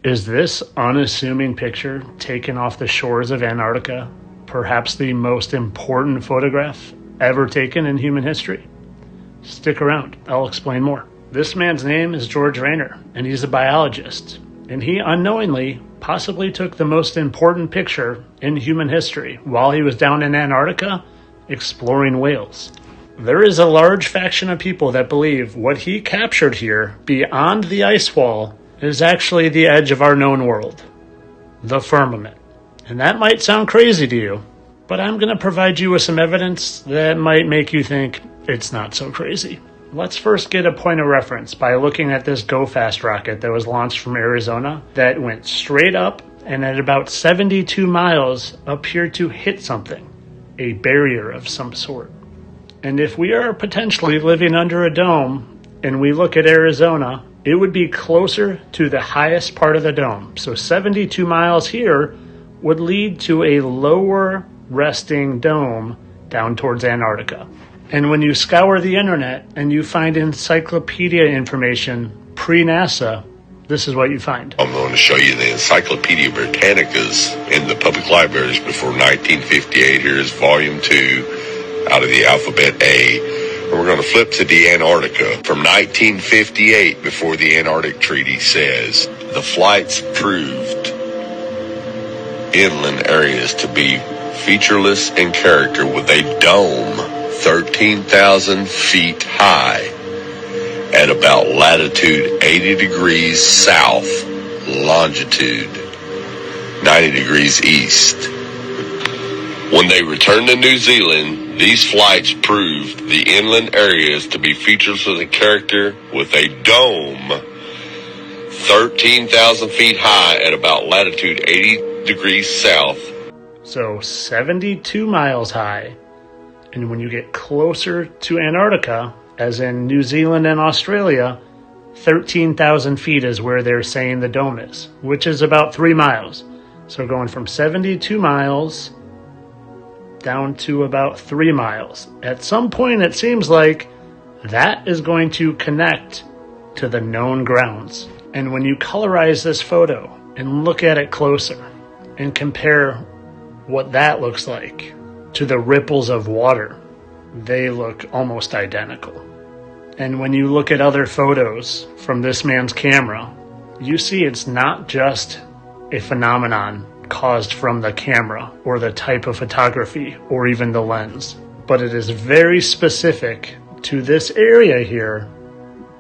Is this unassuming picture taken off the shores of Antarctica perhaps the most important photograph ever taken in human history? Stick around, I'll explain more. This man's name is George Rayner, and he's a biologist, and he unknowingly possibly took the most important picture in human history while he was down in Antarctica exploring whales. There is a large faction of people that believe what he captured here beyond the ice wall is actually the edge of our known world, the firmament. And that might sound crazy to you, but I'm going to provide you with some evidence that might make you think it's not so crazy. Let's first get a point of reference by looking at this GoFast rocket that was launched from Arizona that went straight up and at about 72 miles appeared to hit something, a barrier of some sort. And if we are potentially living under a dome and we look at Arizona, it would be closer to the highest part of the dome. So 72 miles here would lead to a lower resting dome down towards Antarctica. And when you scour the internet and you find encyclopedia information pre-NASA, this is what you find. I'm going to show you the Encyclopedia Britannicas in the public libraries before 1958. Here is volume 2 out of the alphabet A. And we're going to flip to the Antarctica. From 1958, before the Antarctic Treaty, says the flights proved inland areas to be featureless in character with a dome 13,000 feet high at about latitude 80 degrees south, longitude 90 degrees east. When they returned to New Zealand, these flights proved the inland areas to be featureless in character with a dome 13,000 feet high at about latitude 80 degrees south. So 72 miles high. And when you get closer to Antarctica, as in New Zealand and Australia, 13,000 feet is where they're saying the dome is, which is about 3 miles. So going from 72 miles down to about 3 miles. At some point, it seems like that is going to connect to the known grounds. And when you colorize this photo and look at it closer and compare what that looks like to the ripples of water, they look almost identical. And when you look at other photos from this man's camera, you see it's not just a phenomenon caused from the camera or the type of photography or even the lens, but it is very specific to this area here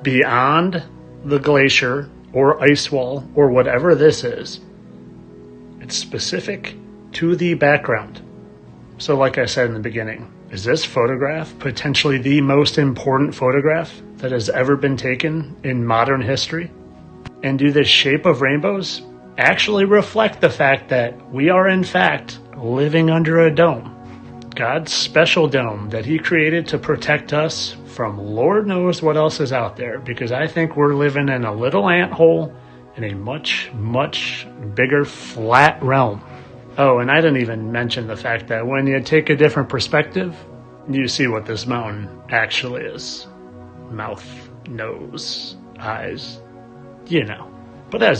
beyond the glacier or ice wall or whatever this is. It's specific to the background. So like I said in the beginning, is this photograph potentially the most important photograph that has ever been taken in modern history? And do the shape of rainbows actually reflect the fact that we are in fact living under a dome? God's special dome that he created to protect us from Lord knows what else is out there, because I think we're living in a little anthole in a much, much bigger flat realm. Oh, and I didn't even mention the fact that when you take a different perspective, you see what this mountain actually is. Mouth, nose, eyes, you know. But as